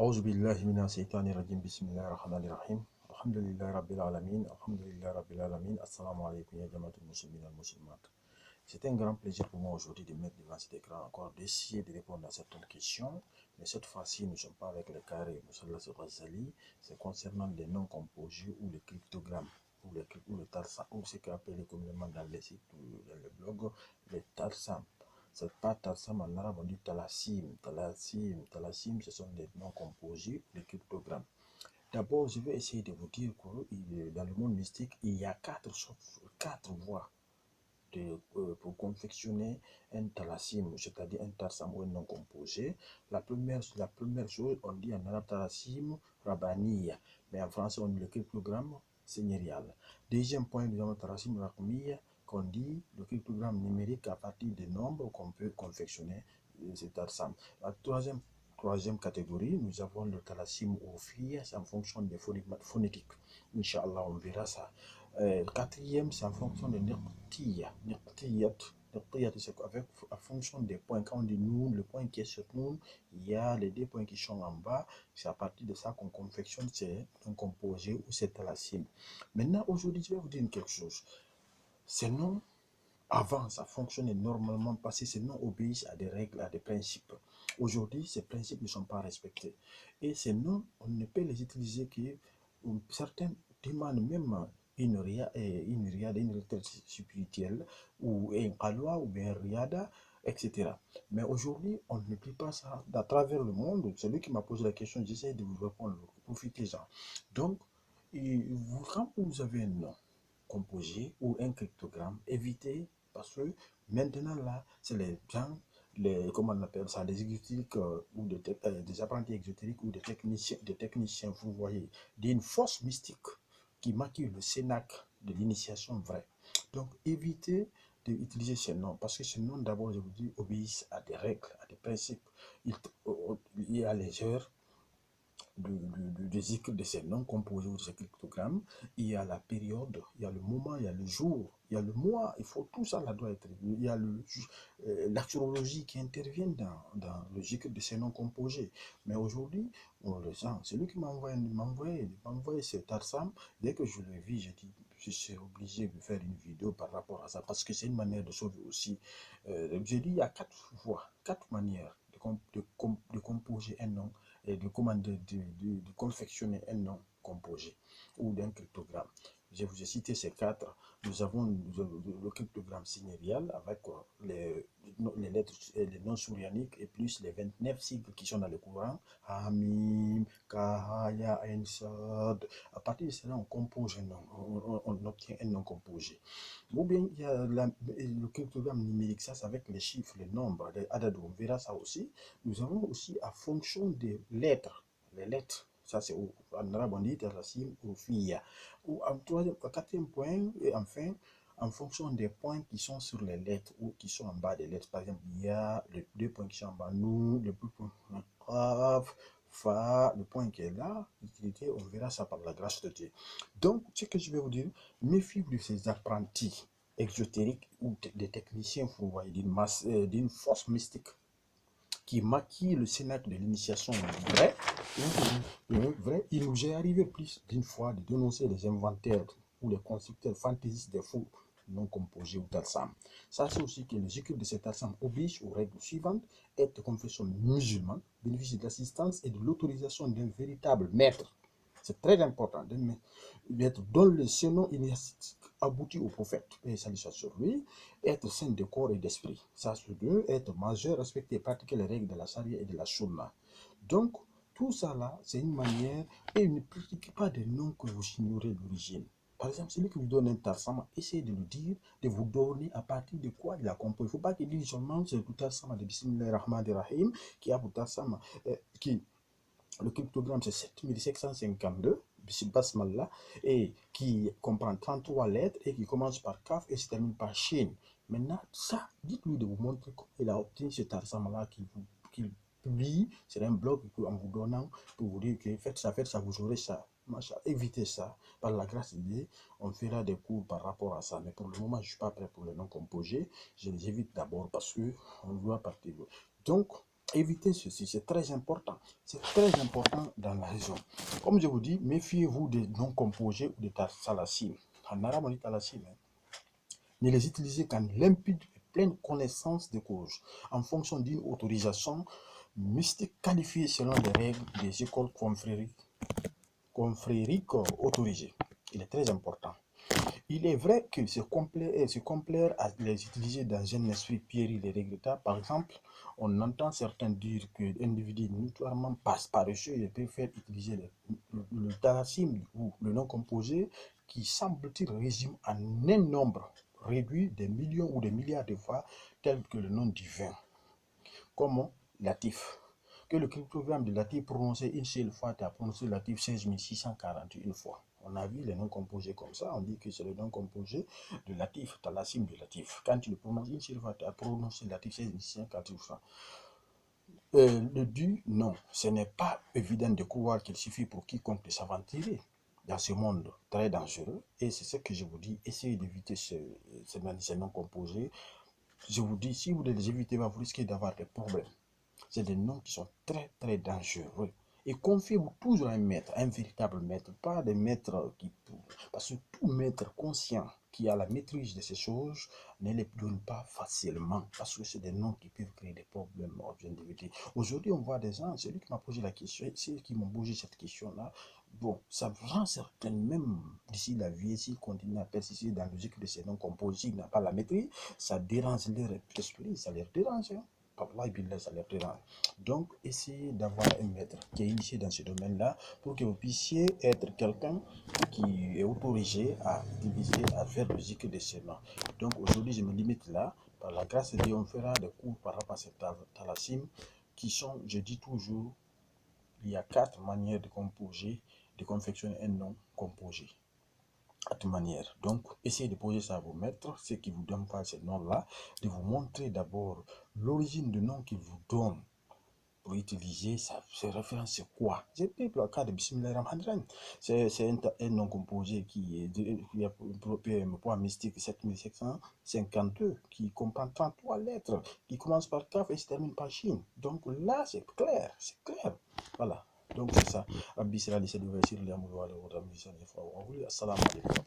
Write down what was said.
أعوذ بالله من الشيطان الرجيم بسم الله الرحمن الرحيم الحمد لله رب العالمين الحمد لله رب العالمين Assalamu alaikum ya jamaatul muslimin al muslimat. C'est un grand plaisir pour moi aujourd'hui de mettre devant cet écran encore d'essayer de répondre à certaines questions, mais cette fois-ci nous ne sommes pas avec le carré, c'est concernant les noms composés ou les cryptogrammes ou le tarsam ou ce qu'on appelle communément dans les sites ou dans les blogs les tarsam. C'est pas tarsam en arabe, on dit talassim. Talassim, ce sont des noms composés, les cryptogrammes. D'abord, je vais essayer de vous dire que dans le monde mystique, il y a quatre voies pour confectionner un talassim, c'est-à-dire un tarsam ou un nom composé. La première chose, on dit en arabe talassim rabaniya, mais en français, on dit le cryptogramme seigneurial. Deuxième point, nous avons talassim rakmiya, qu'on dit le cryptogramme numérique à partir des nombres qu'on peut confectionner cet tarsam. La troisième catégorie, nous avons le talassim oufia, c'est en fonction des phonétiques. Inch'Allah, on verra ça. Quatrième, c'est en fonction de Niqtiyat. C'est en fonction des points. Quand on dit nous, le point qui est sur nous, il y a les deux points qui sont en bas. C'est à partir de ça qu'on confectionne un composé ou c'est talassim. Maintenant, aujourd'hui, je vais vous dire quelque chose. Ces noms, avant, ça fonctionnait normalement parce que ces noms obéissent à des règles, à des principes. Aujourd'hui, ces principes ne sont pas respectés. Et ces noms, on ne peut les utiliser que certains demandent même une retraite spirituelle, ou un qalwa, ou bien un riada, etc. Mais aujourd'hui, on ne prie pas ça à travers le monde. C'est lui qui m'a posé la question, j'essaie de vous répondre, profitez-en. Donc, quand vous avez un nom composé ou un cryptogramme, évitez, parce que maintenant là, c'est les gens, comment on appelle ça, des exotiques ou des apprentis exotériques ou des techniciens, vous voyez, d'une force mystique qui maquille le cénacle de l'initiation vraie. Donc évitez d'utiliser ces noms, parce que ces noms, d'abord, je vous dis, obéissent à des règles, à des principes. Il y a les heures du cycle de ces noms composés ou de ces cryptogrammes, il y a la période, il y a le moment, il y a le jour, il y a le mois, il faut tout ça là doit être. Il y a l'astrologie qui intervient dans le cycle de ces noms composés. Mais aujourd'hui, on le sent. Celui qui m'a envoyé cet tarsam, dès que je le vis, j'ai dit, je suis obligé de faire une vidéo par rapport à ça, parce que c'est une manière de sauver aussi. J'ai dit, il y a quatre manières de composer un nom et de confectionner un nom composé ou d'un cryptogramme. Je vous ai cité ces quatre. Nous avons le cryptogramme seigneurial avec les lettres, les noms sourianiques et plus les 29 sigles qui sont dans le courant. Hamim, Kahaya, Ensad. À partir de cela, on compose un nom, on obtient un nom composé. Ou bien il y a le cryptogramme numérique, ça c'est avec les chiffres, les nombres, les adad, on verra ça aussi. Nous avons aussi à fonction des lettres, les lettres, ça c'est en arabe on dit Terrasim ou Fiya. Ou en quatrième point, et enfin, en fonction des points qui sont sur les lettres ou qui sont en bas des lettres. Par exemple, il y a les deux points qui sont en bas, nous, le point Qaf, Fa, le point qui est là, l'utilité, on verra ça par la grâce de Dieu. Donc, ce que je vais vous dire, méfiez-vous de ces apprentis exotériques ou des techniciens, vous voyez, d'une force mystique qui maquille le cénacle de l'initiation vraie. Il nous est arrivé plus d'une fois de dénoncer les inventaires ou les constructeurs fantaisistes des faux non composés ou tarsam. Ça, c'est aussi que le cycle de cet tarsam oblige aux règles suivantes: être confession musulmane, bénéficier de l'assistance et de l'autorisation d'un véritable maître. C'est très important d'être dans le Sénon initiatique abouti au prophète, et salut sur lui, être saint de corps et d'esprit. Ça, c'est deux, être majeur, respecter et pratiquer les règles de la charia et de la sunna. Donc, tout ça là, c'est une manière, et ne pratiquez pas des noms que vous ignorez l'origine. Par exemple, celui qui vous donne un tarsama, essayez de le dire, de vous donner à partir de quoi il a compris. Il ne faut pas qu'il dise seulement c'est le tarsama de Bismillah Rahman Rahim qui a pour tarsama, le cryptogramme c'est 7752, Basmallah, et qui comprend 33 lettres et qui commence par Kaf et se termine par Shin. Maintenant, ça, dites-lui de vous montrer comment il a obtenu cet tarsama-là qu'il publie. C'est un blog en vous donnant pour vous dire que faites ça, vous aurez ça. Évitez ça. Par la grâce de Dieu, on fera des cours par rapport à ça. Mais pour le moment, je ne suis pas prêt pour le nom composé. Je les évite d'abord parce qu'on doit partir. Donc, Évitez ceci, c'est très important. C'est très important dans la raison. Comme je vous dis, méfiez-vous des noms composés ou des salasim. En arabe, on dit talasim. Ne les utilisez qu'en limpide et pleine connaissance de cause, en fonction d'une autorisation mystique qualifiée selon les règles des écoles confrériques autorisées. Il est très important. Il est vrai que c'est complaire à les utiliser dans un esprit puéril et regrettable. Par exemple, on entend certains dire que l'individu notoirement paresseux, il préfère utiliser le talasim ou le nom composé qui semble-t-il résume en un nombre réduit des millions ou des milliards de fois tel que le nom divin. Comment Latif. Que le cryptogramme de Latif prononcé une seule fois, tu as prononcé Latif 16 641 fois. On a vu les noms composés comme ça, on dit que c'est le nom composé de Latif, tu as la cime de Latif. Quand tu le prononces une seule fois, tu as prononcé Latif 16 641 fois. Le dû, non, ce n'est pas évident de croire qu'il suffit pour quiconque de s'aventurer dans ce monde très dangereux. Et c'est ce que je vous dis, essayez d'éviter ces noms composés. Je vous dis, si vous les évitez, vous risquez d'avoir des problèmes. C'est des noms qui sont très, très dangereux. Et confiez-vous toujours à un maître, un véritable maître, pas des maîtres qui... Parce que tout maître conscient qui a la maîtrise de ces choses ne les donne pas facilement, parce que c'est des noms qui peuvent créer des problèmes Aujourd'hui, on voit des gens, c'est lui qui m'a posé la question, c'est eux qui m'ont posé cette question-là. Bon, ça rend certains, même d'ici la vie, s'ils continuent à persister dans le logique de ces noms composés, ils n'ont pas la maîtrise, ça dérange leur esprit, ça les dérange. Hein. Donc, essayez d'avoir un maître qui est initié dans ce domaine-là pour que vous puissiez être quelqu'un qui est autorisé à utiliser, à faire le zikr de ce nom. Donc, aujourd'hui, je me limite là. Par la grâce de Dieu, on fera des cours par rapport à cette talasim qui sont, je dis toujours, il y a 4 manières de composer, de confectionner un nom composé. 4 manières. Donc, essayez de poser ça à vos maîtres, ceux qui vous donnent pas ces noms-là, de vous montrer d'abord l'origine du nom qu'ils vous donnent pour utiliser ça. Ces références, c'est quoi? J'ai pris le cas de Bismillah Rahman Rahim. C'est un nom composé qui a un poids mystique 7752, qui comprend 33 lettres, qui commence par Kaf et se termine par Shin. Donc là, c'est clair, c'est clair. Voilà. Donc c'est ça. Rabbi Sira, Lissé, Assalamu alaikum.